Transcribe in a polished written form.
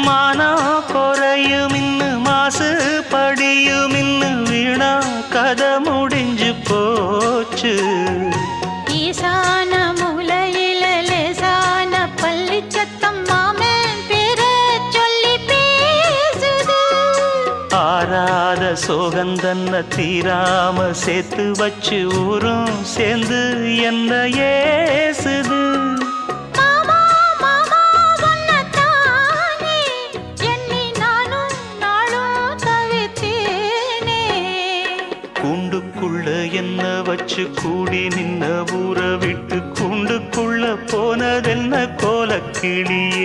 மானம் குறையும் இன்னு மாசு படியும் இன்னு வீணா கதை முடிஞ்சு போச்சு. ஈசான மூலையில லேசான பள்ளி சத்தம் மாமன் பேர சொல்லி பேசுது. ஆறாத சோகந்தன்ன தீராம சேர்த்து வச்சு ஊரும் சேர்ந்து என்ன ஏசுது. மாமா மாமா உன்னத்தானே எண்ணி நானும் நாளும் தவித்தேனே. கூண்டுக்குள்ள என்ன வச்சு கூடி நின்ன ஊற விட்டு கூண்டுக்குள்ள போனதென்ன கோலக்கிளியே.